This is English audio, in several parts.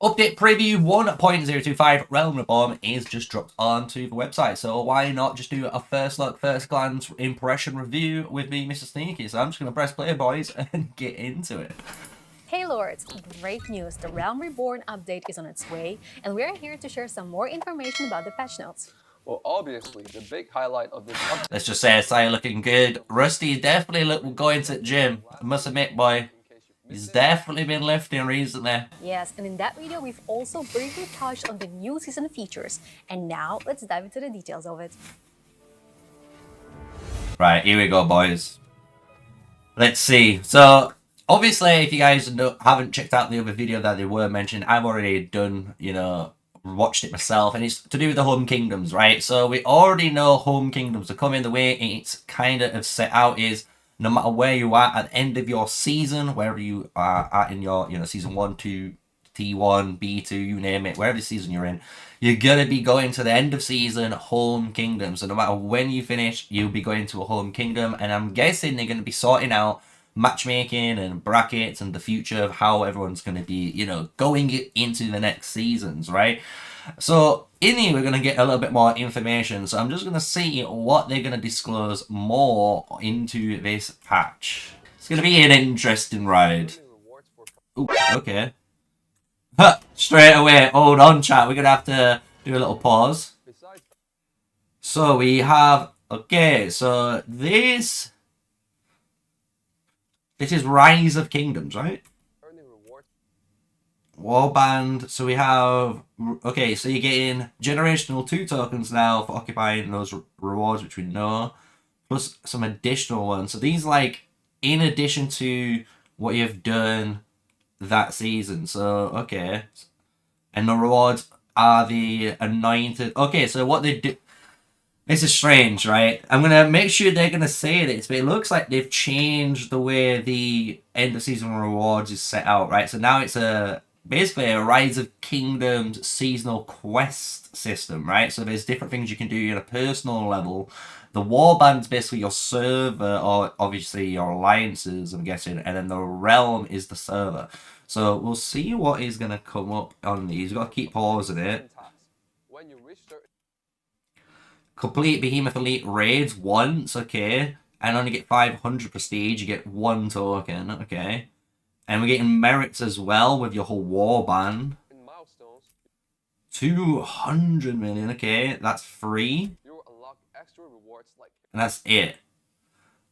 Update preview 1.025 Realm Reborn is just dropped onto the website, so why not just do a first look, first glance impression review with me, MrSneakyy. So I'm just going to press play, boys, and get into it. Hey Lords! Great news! The Realm Reborn update is on its way, and we're here to share some more information about the patch notes. Well, obviously, the big highlight of this update. Let's just say Saya looking good. Rusty definitely going to the gym. I must admit, boy, he's definitely been lifting recently. Yes, and in that video, we've also briefly touched on the new season features, and now let's dive into the details of it. Right, here we go, boys. Let's see. So, obviously, if you guys haven't checked out the other video that they were mentioned, I've already done, watched it myself, and it's to do with the Home Kingdoms, right? So, we already know Home Kingdoms are coming. The way it's kind of set out is no matter where you are at the end of your season, wherever you are at in your, season 1, 2, T1, B2, you name it, wherever season you're in, you're going to be going to the end of season home kingdom. So no matter when you finish, you'll be going to a home kingdom. And I'm guessing they're going to be sorting out matchmaking and brackets and the future of how everyone's going to be, going into the next seasons, right? So in here, we're going to get a little bit more information. So I'm just going to see what they're going to disclose more into this patch. It's going to be an interesting ride. Ooh, okay. Straight away, hold on, chat. We're going to have to do a little pause. So we have, okay, so this is Rise of Kingdoms, right? Warband. So we have, okay, so you're getting generational 2 tokens now for occupying those rewards, which we know, plus some additional ones. So these, like, in addition to what you've done that season. So, okay. And the rewards are the anointed. Okay, so what they do. This is strange, right? I'm going to make sure they're going to say this, but it looks like they've changed the way the end of season rewards is set out, right? So now it's basically a Rise of Kingdoms seasonal quest system, right? So there's different things you can do at a personal level. The warband's basically your server, or obviously your alliances, I'm guessing, and then the realm is the server. So we'll see what is going to come up on these. You've got to keep pausing it. Complete Behemoth Elite raids once, okay. And only get 500 prestige, you get 1 token, okay. And we're getting merits as well with your whole warband. 200 million, okay. That's free. And that's it.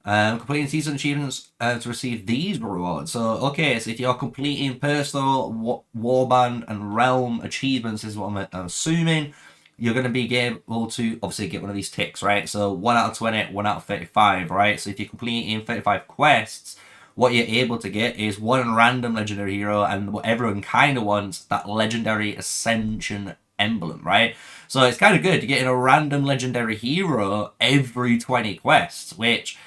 Completing season achievements to receive these rewards. So, okay, so if you're completing personal, warband, and realm achievements, is what I'm assuming, you're going to be able to obviously get one of these ticks, right? So 1 out of 20, 1 out of 35, right? So if you're completing 35 quests, what you're able to get is 1 random legendary hero, and what everyone kind of wants, that legendary ascension emblem, right? So it's kind of good. You're getting a random legendary hero every 20 quests, which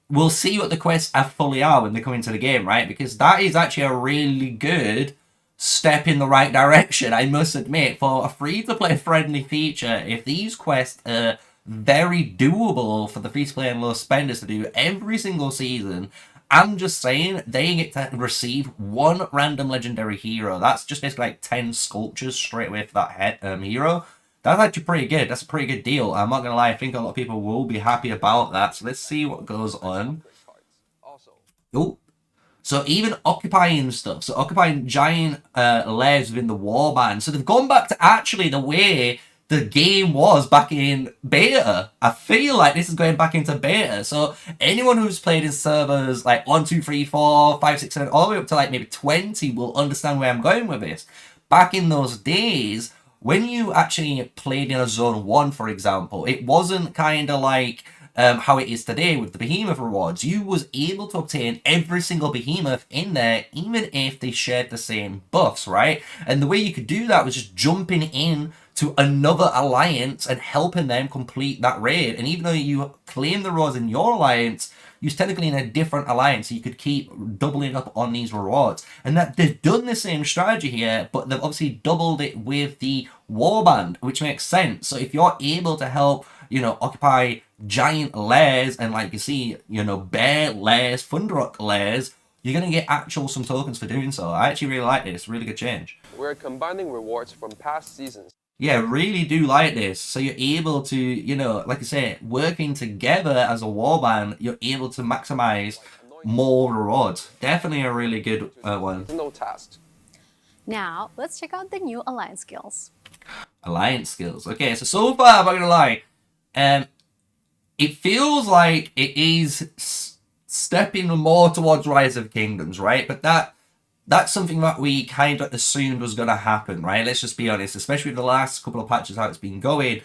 we'll see what the quests fully are when they come into the game, right? Because that is actually a really good step in the right direction, I must admit, for a free-to-play friendly feature. If these quests are very doable for the free-to-play and low spenders to do every single season, I'm just saying they get to receive 1 random legendary hero. That's just basically like 10 sculptures straight away for that hero. That's actually pretty good. That's a pretty good deal. I'm not going to lie. I think a lot of people will be happy about that. So let's see what goes on. Oh, so even occupying stuff. So occupying giant layers within the warband. So they've gone back to actually the way the game was back in beta. I feel like this is going back into beta. So anyone who's played in servers like 1, 2, 3, 4, 5, 6, 7, all the way up to like maybe 20 will understand where I'm going with this. Back in those days, when you actually played in a Zone 1, for example, it wasn't kind of like how it is today with the Behemoth rewards. You was able to obtain every single Behemoth in there, even if they shared the same buffs, right? And the way you could do that was just jumping in to another alliance and helping them complete that raid. And even though you claim the rewards in your alliance, you're technically in a different alliance, so you could keep doubling up on these rewards. And that they've done the same strategy here, but they've obviously doubled it with the warband, which makes sense. So if you're able to help, occupy giant layers and, like you see, bear layers, Thunderrock layers, you're going to get some tokens for doing so. I actually really like this. Really good change. we're combining rewards from past seasons. Yeah, really do like this. So you're able to, you know, like I say, working together as a warband, you're able to maximize more rewards. Definitely a really good one. No tasks. Now, let's check out the new alliance skills. Alliance skills. Okay, so far, I'm not gonna lie, it feels like it is stepping more towards Rise of Kingdoms, right? But that's something that we kind of assumed was going to happen, right? Let's just be honest, especially with the last couple of patches, how it's been going.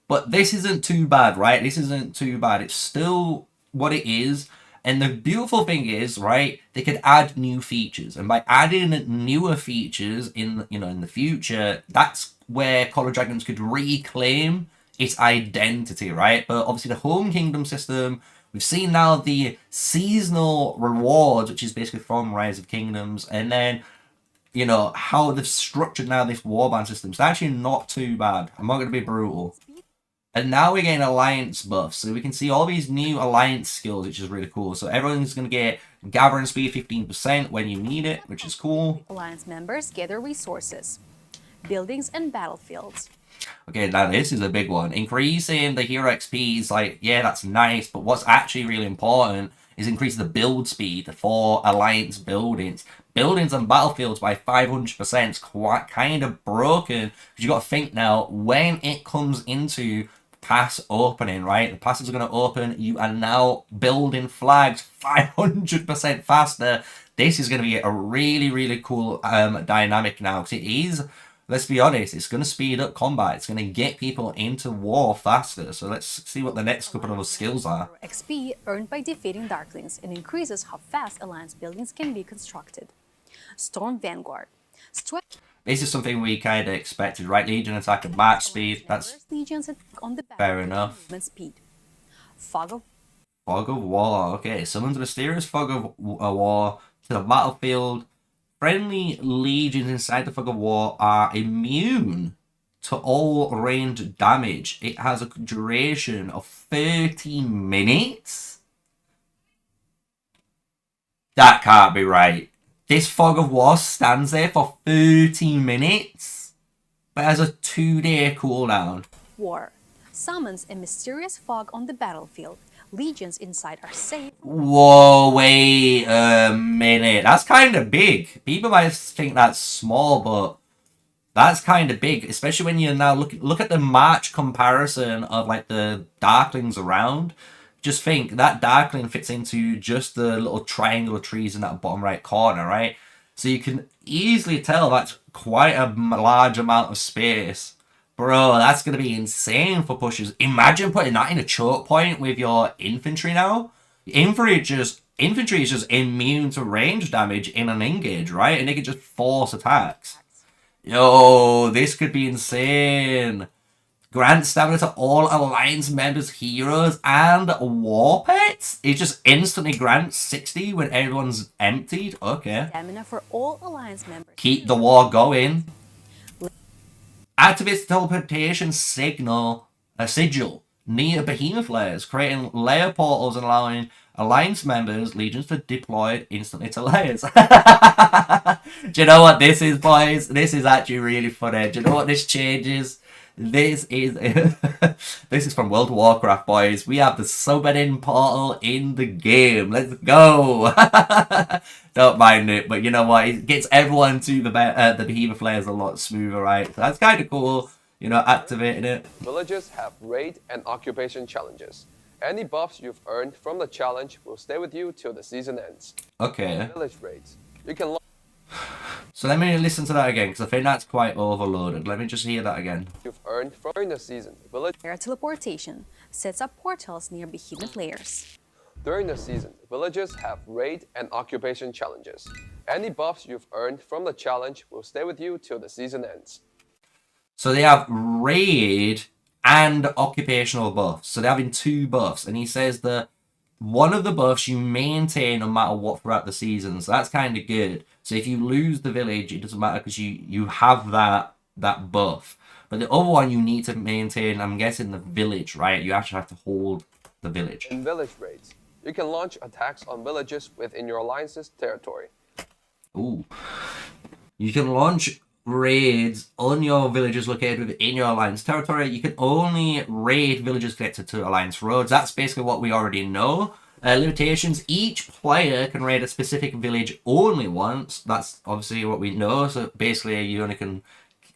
But this isn't too bad, right? This isn't too bad. It's still what it is. And the beautiful thing is, right, they could add new features. And by adding newer features in, you know, in the future, that's where Call of Dragons could reclaim its identity, right? But obviously the home kingdom system, we've seen now the seasonal rewards, which is basically from Rise of Kingdoms, and then, you know, how they've structured now this warband system. It's actually not too bad. I'm not going to be brutal. And now we're getting alliance buffs, so we can see all these new alliance skills, which is really cool. So everyone's going to get gathering speed 15% when you need it, which is cool. Alliance members gather resources, buildings and battlefields. Okay, now this is a big one. Increasing the hero XP is like, yeah, that's nice, but what's actually really important is increasing the build speed for alliance buildings. Buildings and battlefields by 500% is quite kind of broken, because you got to think now, when it comes into pass opening, right? The passes are going to open, you are now building flags 500% faster. This is going to be a really, really cool dynamic now, because it is, let's be honest, it's going to speed up combat. It's going to get people into war faster. So let's see what the next couple of those skills are. XP earned by defeating Darklings and increases how fast alliance buildings can be constructed. Storm Vanguard. This is something we kind of expected, right? Legion attack at March speed. That's Legions on the fair enough. movement speed. Fog of War. Okay, summons a mysterious fog of war to the battlefield. Friendly legions inside the fog of war are immune to all ranged damage. It has a duration of 30 minutes. That can't be right. This fog of war stands there for 30 minutes, but has a 2-day cooldown. War. Summons a mysterious fog on the battlefield. Legions inside are safe. Whoa, wait a minute. That's kind of big. People might think that's small, but that's kind of big, especially when you now look at the March comparison of like the Darklings around. Just think that Darkling fits into just the little triangle trees in that bottom right corner, right? So you can easily tell that's quite a large amount of space. Bro, that's going to be insane for pushers. Imagine putting that in a choke point with your infantry now. Infantry is just immune to range damage in an engage, right? And they can just force attacks. Yo, this could be insane. Grant stamina to all Alliance members, heroes, and war pets? It just instantly grants 60 when everyone's emptied? Okay. Stamina for all Alliance members. Keep the war going. Activates teleportation sigil near behemoth layers, creating layer portals and allowing Alliance members, legions to deploy instantly to layers. Do you know what this is, boys? This is actually really funny. Do you know what this changes? This is this is from World of Warcraft, boys. We have the summoning portal in the game. Let's go. Don't mind it, but you know what? It gets everyone to the behemoth layers a lot smoother, right? So that's kind of cool. You know, activating it. Villages have raid and occupation challenges. Any buffs you've earned from the challenge will stay with you till the season ends. Okay. Village raids. You can So let me listen to that again, because I think that's quite overloaded. Let me just hear that again. You've earned from the season. Village Air teleportation sets up portals near behemoth layers. During the season, villages have raid and occupation challenges. Any buffs you've earned from the challenge will stay with you till the season ends. So they have raid and occupational buffs. So they're having 2 buffs. And he says that one of the buffs you maintain no matter what throughout the season. So that's kind of good. So if you lose the village, it doesn't matter because you have that buff. But the other one you need to maintain, I'm guessing, the village, right? You actually have to hold the village. In village raids, you can launch attacks on villages within your alliance's territory. Ooh. You can launch raids on your villages located within your alliance territory. You can only raid villages connected to alliance roads. That's basically what we already know. Limitations: each player can raid a specific village only once. That's obviously what we know. So basically, you only can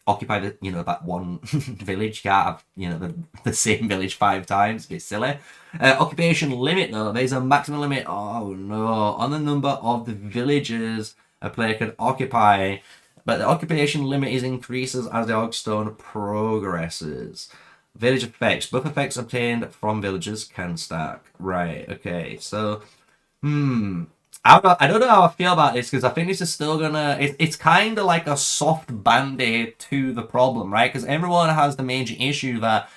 occupy the that one village. You can't have the same village 5 times. It's a bit silly. Occupation limit though, there's a maximum limit. Oh no, on the number of the villages a player can occupy, but the occupation limit is increases as the Ogstone progresses. Village effects: buff effects obtained from villages can stack. Right. Okay. So I don't know how I feel about this, because I think this is still gonna. It's kind of like a soft band-aid to the problem, right? Because everyone has the major issue that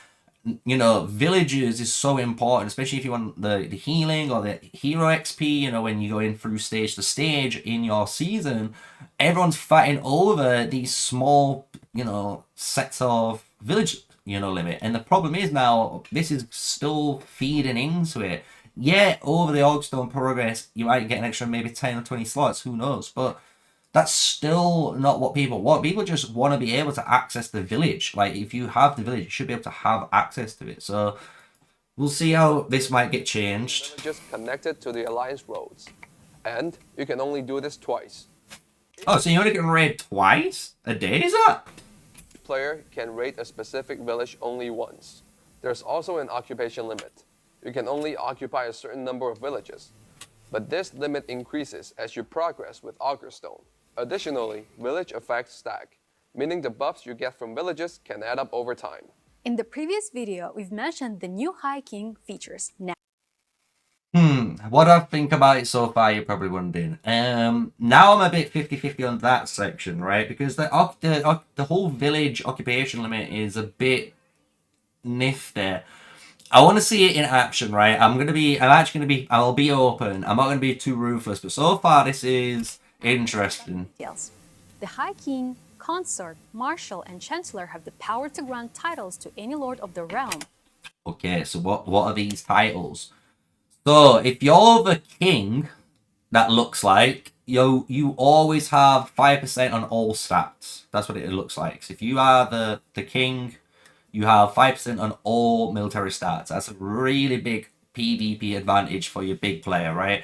villages is so important, especially if you want the healing or the hero XP. When you go in through stage to stage in your season, everyone's fighting over these small sets of village limit, and the problem is now this is still feeding into it. Yeah, over the Ogstone progress, you might get an extra maybe 10 or 20 slots, who knows? But that's still not what people want. People just want to be able to access the village. Like, if you have the village, you should be able to have access to it. So, we'll see how this might get changed. Villages connected to the alliance roads. And you can only do this twice. Oh, so you only can raid twice a day, is that? Each player can raid a specific village only once. There's also an occupation limit. You can only occupy a certain number of villages, but this limit increases as you progress with Augerstone. Additionally, village effects stack, meaning the buffs you get from villages can add up over time. In the previous video, we've mentioned the new High King features. Now, what I think about it so far, you're probably wondering. Now I'm a bit 50-50 on that section, right? Because the whole village occupation limit is a bit nifty. I want to see it in action, right? I'll be open. I'm not going to be too ruthless, but so far this is interesting. details. The High King, Consort, Marshal, and Chancellor have the power to grant titles to any Lord of the Realm. Okay, so what are these titles? So if you're the king, that looks like you always have 5% on all stats. That's what it looks like. So if you are the king, you have 5% on all military stats. That's a really big PvP advantage for your big player, right?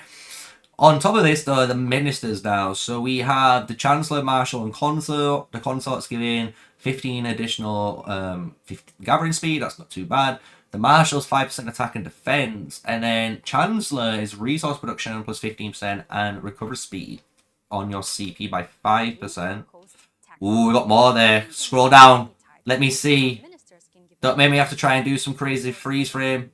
On top of this, though, the ministers now. So we have the Chancellor, Marshal, and Consort. The Consort's giving 15 additional gathering speed. That's not too bad. The Marshal's 5% attack and defense. And then Chancellor is resource production plus 15% and recovery speed on your CP by 5%. Ooh, we got more there. Scroll down. Let me see. Don't make me have to try and do some crazy freeze frame.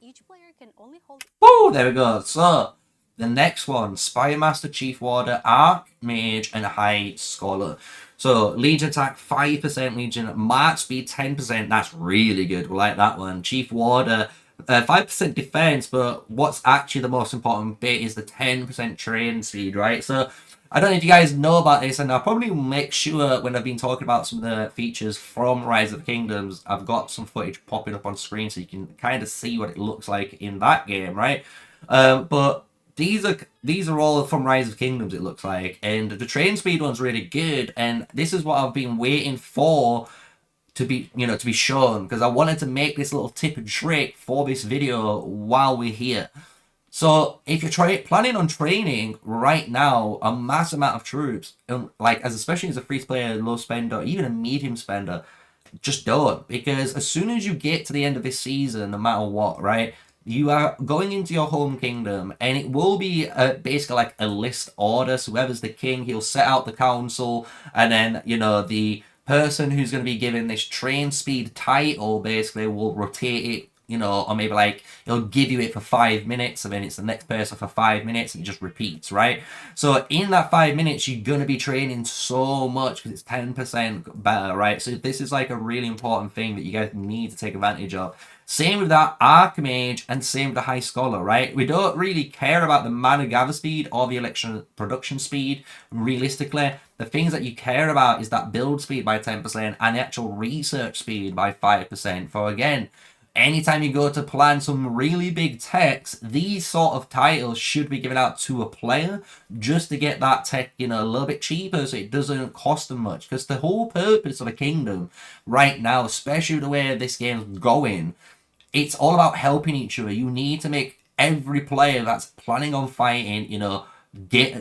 Woo, there we go. So, the next one, Spire Master, Chief Warder, Archmage, and High Scholar. So, Legion attack 5%, Legion march speed 10%. That's really good. We like that one. Chief Warder, 5% defense, but what's actually the most important bit is the 10% train speed, right? So, I don't know if you guys know about this, and I'll probably make sure when I've been talking about some of the features from Rise of the Kingdoms, I've got some footage popping up on screen so you can kind of see what it looks like in that game, right? But these are all from Rise of Kingdoms, it looks like, and the train speed one's really good, and this is what I've been waiting for to be shown, because I wanted to make this little tip and trick for this video while we're here. So if you're planning on training right now a mass amount of troops, especially as a free player, low spender, even a medium spender, just don't, because as soon as you get to the end of this season, no matter what, right, you are going into your home kingdom, and it will be basically like a list order. So whoever's the king, he'll set out the council, and then the person who's going to be given this train speed title basically will rotate it, or maybe he'll give you it for 5 minutes, and then it's the next person for 5 minutes, and it just repeats, right? So in that 5 minutes, you're going to be training so much because it's 10% better, right? So this is a really important thing that you guys need to take advantage of. Same with that Archmage, and same with the High Scholar, right? We don't really care about the mana gather speed or the election production speed. Realistically, the things that you care about is that build speed by 10% and the actual research speed by 5%. For again, anytime you go to plan some really big techs, these sort of titles should be given out to a player just to get that tech, you know, a little bit cheaper so it doesn't cost them much. Because the whole purpose of a kingdom right now, especially the way this game's going, it's all about helping each other. You need to make every player that's planning on fighting, you know, get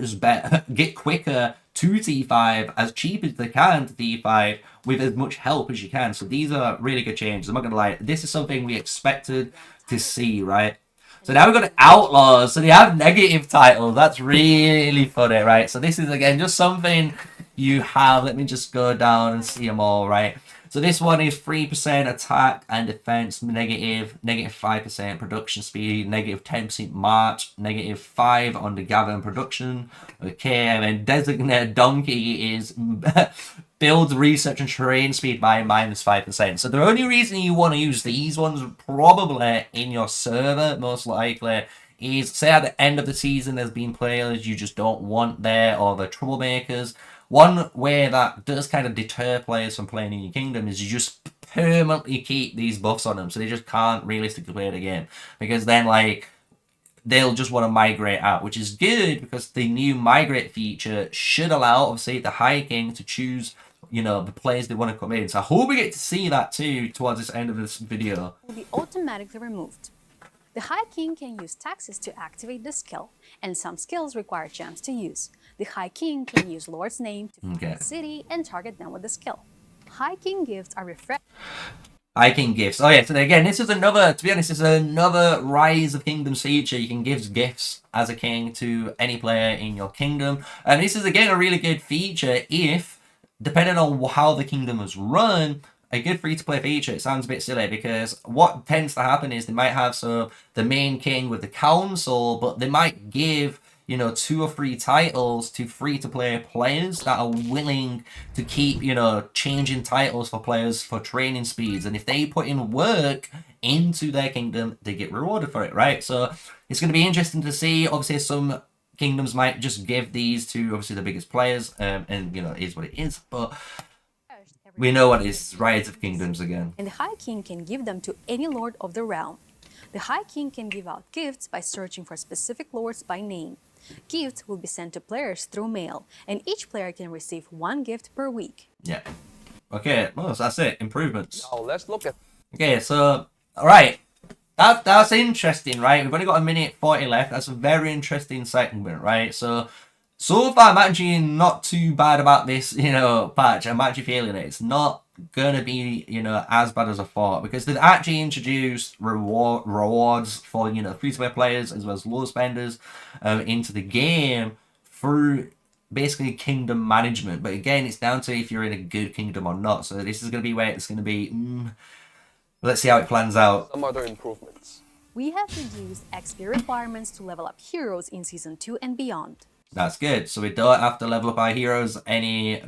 quicker to T5 as cheap as they can to T5 with as much help as you can. So these are really good changes. I'm not gonna lie, this is something we expected to see, right? So now we've got Outlaws, so they have negative titles. That's really funny, right? So this is again just something you have. Let me just go down and see them all, right? So this one is 3% attack and defense, negative 5% production speed, negative 10% march, negative 5 on the gather and production. Okay, and then designated donkey is builds research and terrain speed by -5%. So the only reason you want to use these ones probably in your server, most likely, is say at the end of the season there's been players you just don't want there or the troublemakers. One way that does kind of deter players from playing in your kingdom is you just permanently keep these buffs on them so they just can't realistically play the game. Because then, like, they'll just want to migrate out, which is good because the new migrate feature should allow, obviously, the High King to choose, you know, the players they want to come in. So I hope we get to see that too towards this end of this video. Will be automatically removed. The High King can use taxes to activate the skill, and some skills require gems to use. The High King can use Lord's name to find the city and target them with the skill. High King gifts are refreshed. High King gifts. Oh yeah, so again, this is another, to be honest, this is another Rise of Kingdoms feature. You can give gifts as a king to any player in your kingdom. And this is again a really good feature if, depending on how the kingdom is run, a good free-to-play feature. It sounds a bit silly because what tends to happen is they might have the main king with the council, but they might give, you know, 2 or 3 titles to free-to-play players that are willing to keep, you know, changing titles for players for training speeds. And if they put in work into their kingdom, they get rewarded for it, right? So it's going to be interesting to see. Obviously, some kingdoms might just give these to, obviously, the biggest players, and, you know, it is what it is. But we know what is Rise of Kingdoms again. And the High King can give them to any lord of the realm. The High King can give out gifts by searching for specific lords by name. Gifts will be sent to players through mail, and each player can receive 1 gift per week. Yeah. Okay, well, so that's it. Improvements. Now let's look at... Okay, so, alright. That's interesting, right? We've only got 1:40 left. That's a very interesting segment, right? So far, I'm actually not too bad about this, you know, patch. I'm actually feeling it. It's not gonna be, you know, as bad as I thought because they've actually introduced rewards for, you know, free-to-play players as well as low spenders into the game through basically kingdom management. But again, it's down to if you're in a good kingdom or not. So this is gonna be where it's gonna be. Let's see how it plans out. some other improvements. We have reduced XP requirements to level up heroes in Season 2 and beyond. That's good. So we don't have to level up our heroes any,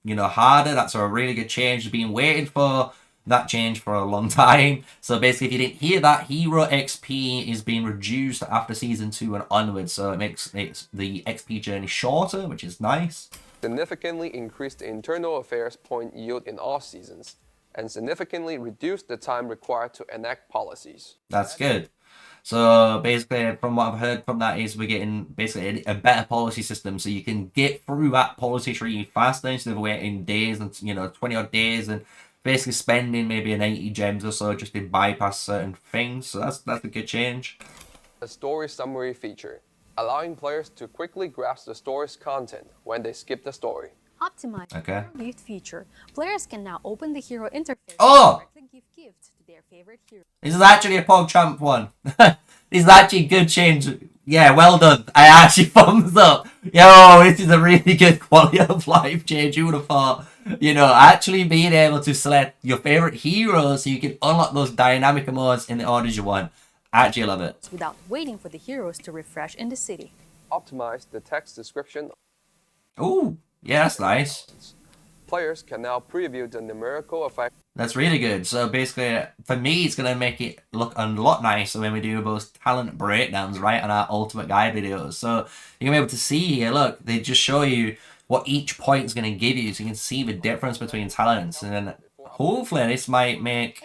you know, harder. That's a really good change. We've been waiting for that change for a long time. So basically, if you didn't hear that, hero XP is being reduced after Season 2 and onwards. So it makes the XP journey shorter, which is nice. Significantly increased the internal affairs point yield in all seasons, and significantly reduced the time required to enact policies. That's good. So basically, from what I've heard from that is we're getting basically a better policy system, so you can get through that policy tree faster instead of waiting days and, you know, 20 odd days and basically spending maybe an 80 gems or so just to bypass certain things. So that's a good change. A story summary feature, allowing players to quickly grasp the story's content when they skip the story. Optimized Okay. hero gift feature. Players can now open the hero interface Oh! and directly give gifts to their favorite hero. This is actually a PogChamp one. This is actually a good change. Yeah, well done. I actually thumbs up. Yo, this is a really good quality of life change. You would have thought, you know, actually being able to select your favorite heroes so you can unlock those dynamic modes in the orders you want. Actually love it. Without waiting for the heroes to refresh in the city. Optimize the text description. Ooh, yeah, that's nice. Players can now preview the numerical effect. That's really good. So basically, for me, it's going to make it look a lot nicer when we do those talent breakdowns, right, on our Ultimate Guide videos. So you're going to be able to see here, look, they just show you what each point is going to give you, so you can see the difference between talents. And then hopefully this might make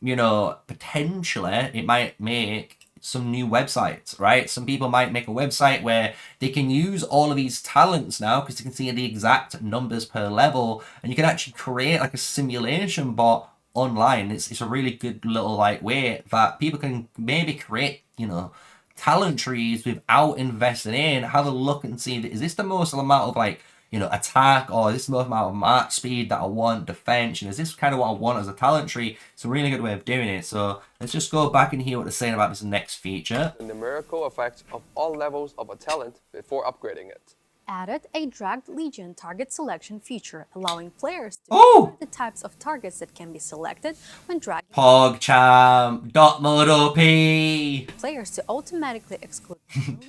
you know, potentially it might make some new websites, right? Some people might make a website where they can use all of these talents now because you can see the exact numbers per level, and you can actually create like a simulation bot online. It's a really good little like way that people can maybe create, you know, talent trees without investing in. Have a look and see, is this the most amount of like, you know, attack, or is this the most amount of march speed that I want, defense, and is this kind of what I want as a talent tree? It's a really good way of doing it. So let's just go back and hear what they're saying about this next feature. The numerical effect of all levels of a talent before upgrading it. Added a dragged legion target selection feature, allowing players to Oh! the types of targets that can be selected when dragging PogChamp, dot mode OP. players to automatically exclude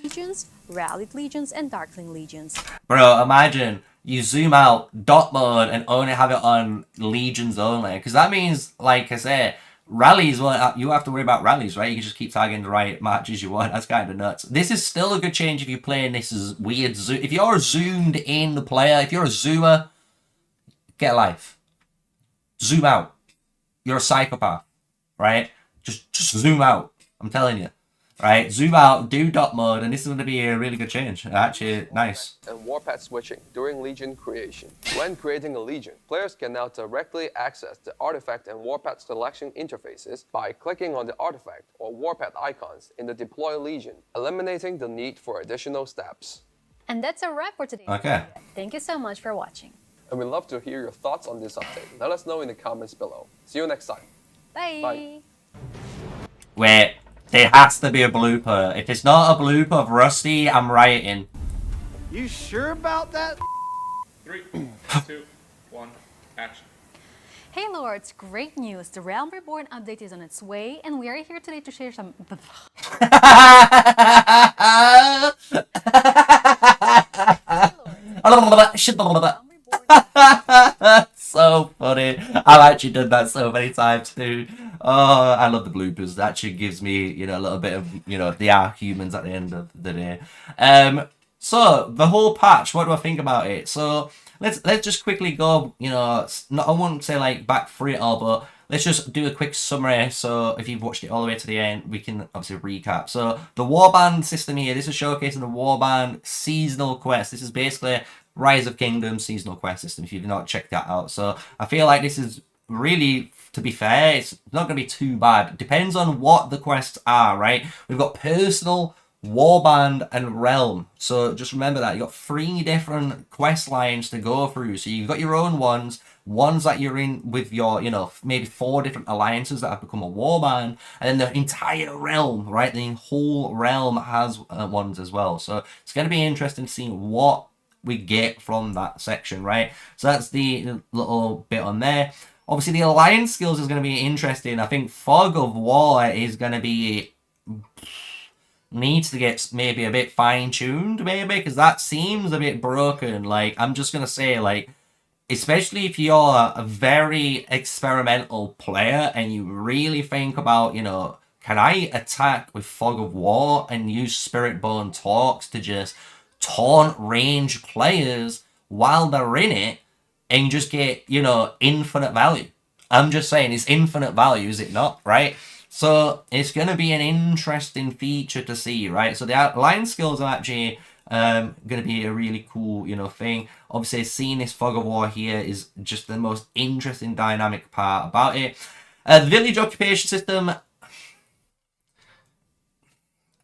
legions, rallied legions, and darkling legions. Bro, imagine you zoom out dot mode and only have it on legions only, because that means, like I say, rallies, well, you have to worry about rallies, right? You can just keep tagging the right matches you want. That's kind of nuts. This is still a good change if you're playing this as weird zoom. If you're a zoomed in player, if you're a zoomer, get a life. Zoom out. You're a psychopath, right? Just zoom out. I'm telling you, right? Zoom out, do dot mode, and this is going to be a really good change. Actually, nice. And warpath switching during legion creation. When creating a legion, players can now directly access the artifact and warpath selection interfaces by clicking on the artifact or warpath icons in the deploy legion, eliminating the need for additional steps. And that's a wrap for today. Okay. Thank you so much for watching. And we'd love to hear your thoughts on this update. Let us know in the comments below. See you next time. Bye. Bye. Wait, there has to be a blooper. If it's not a blooper of Rusty, I'm rioting. You sure about that? 3, 2, 1, action. Hey Lords, great news. The Realm Reborn update is on its way, and we are here today to share some... So funny. I've actually done that so many times too. Oh, I love the bloopers. That actually gives me, you know, a little bit of, you know, they are humans at the end of the day. So the whole patch, what do I think about it? So let's just quickly go, you know, not, I won't say like back through it all, but let's just do a quick summary. So if you've watched it all the way to the end, we can obviously recap. So the warband system here, this is showcasing the warband seasonal quest. This is basically Rise of Kingdoms seasonal quest system, if you've not checked that out. So I feel like this is really, to be fair, it's not going to be too bad. It depends on what the quests are, right? We've got personal, warband, and realm. So just remember that. You've got 3 different quest lines to go through. So you've got your own ones that you're in with your, you know, maybe 4 different alliances that have become a warband, and then the entire realm, right? The whole realm has ones as well. So it's going to be interesting to see what we get from that section, right? So that's the little bit on there. Obviously, the alliance skills is going to be interesting. I think Fog of War is going to be... needs to get maybe a bit fine-tuned, maybe, because that seems a bit broken. Like, I'm just going to say, like, especially if you're a very experimental player and you really think about, you know, can I attack with Fog of War and use Spiritborn Talks to just taunt range players while they're in it and just get, you know, infinite value? I'm just saying, it's infinite value, is it not, right? So it's going to be an interesting feature to see, right? So the line skills are actually going to be a really cool, you know, thing. Obviously, seeing this Fog of War here is just the most interesting dynamic part about it. The village occupation system,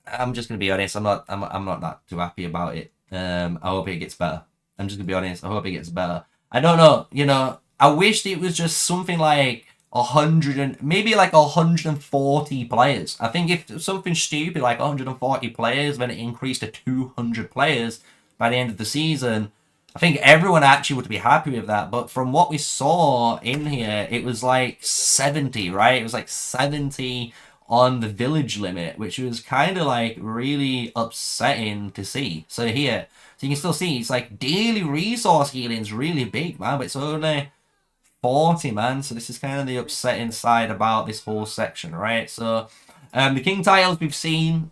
I'm just gonna be honest. I'm not that too happy about it. I hope it gets better. I'm just gonna be honest. I hope it gets better. I don't know. You know, I wished it was just something like 100 and maybe like 140 players. I think if something stupid like 140 players, when it increased to 200 players by the end of the season, I think everyone actually would be happy with that. But from what we saw in here, it was like 70, right? It was like 70 on the village limit, which was kind of like really upsetting to see. So here, so you can still see it's like daily resource healing is really big, man, but it's only 40, man. So this is kind of the upsetting side about this whole section, right? So the king titles we've seen,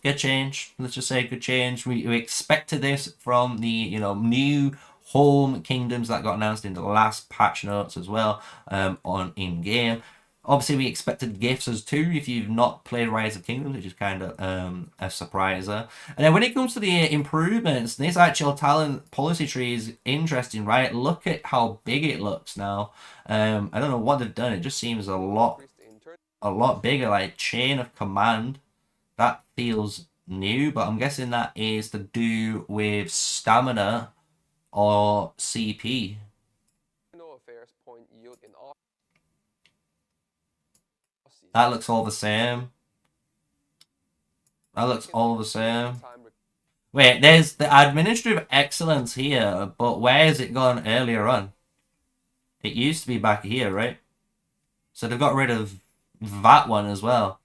good change. Let's just say good change. We expected this from the, you know, new home kingdoms that got announced in the last patch notes as well, on in game. Obviously, we expected gifts as too if you've not played Rise of Kingdoms, which is kind of a surpriser. And then when it comes to the improvements, this actual talent policy tree is interesting, right? Look at how big it looks now. I don't know what they've done. It just seems a lot bigger, like chain of command. That feels new, but I'm guessing that is to do with stamina or CP. That looks all the same. That looks all the same. Wait, there's the administrative excellence here, but where has it gone earlier on? It used to be back here, right? So they've got rid of that one as well.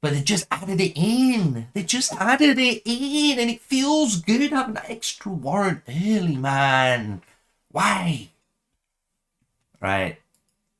But they just added it in. They just added it in, and it feels good having that extra warrant early, man. Why? Right.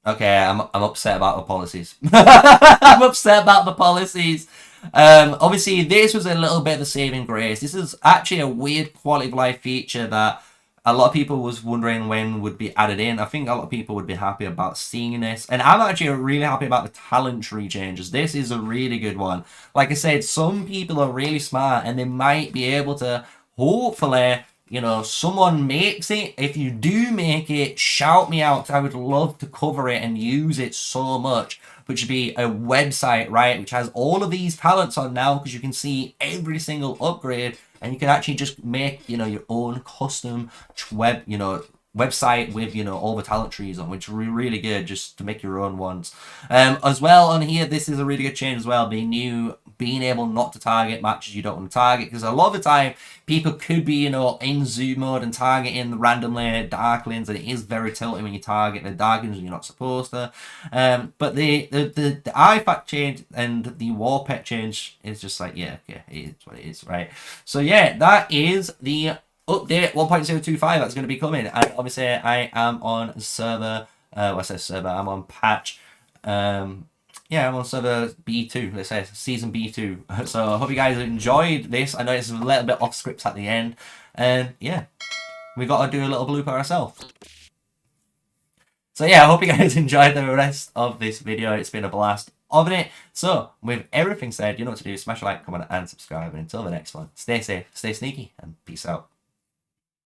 Okay, I'm upset about the policies. I'm upset about the policies. Obviously, this was a little bit of a saving grace. This is actually a weird quality of life feature that a lot of people was wondering when would be added in. I think a lot of people would be happy about seeing this. And I'm actually really happy about the talent tree changes. This is a really good one. Like I said, some people are really smart and they might be able to, hopefully, you know, someone makes it. If you do make it, shout me out. I would love to cover it and use it so much. Which would be a website, right? Which has all of these talents on now because you can see every single upgrade. And you can actually just make, you know, your own custom website with, you know, all the talent trees on, which are really good just to make your own ones. As well on here, this is a really good change as well, being able not to target matches you don't want to target, because a lot of the time people could be, you know, in zoom mode and targeting randomly darklings, and it is very tilting when you target the darklings and you're not supposed to. But the artifact change and the war pet change is just like, yeah, okay, it is what it is, right? So yeah, that is the update 1.025 that's going to be coming. And obviously I am on server, I'm on patch, yeah, I'm on server B2, let's say, season B2. So I hope you guys enjoyed this. I know it's a little bit off script at the end. And yeah, we got to do a little blooper ourselves. So yeah, I hope you guys enjoyed the rest of this video. It's been a blast of it. So with everything said, you know what to do. Smash a like, comment, and subscribe. And until the next one, stay safe, stay sneaky, and peace out.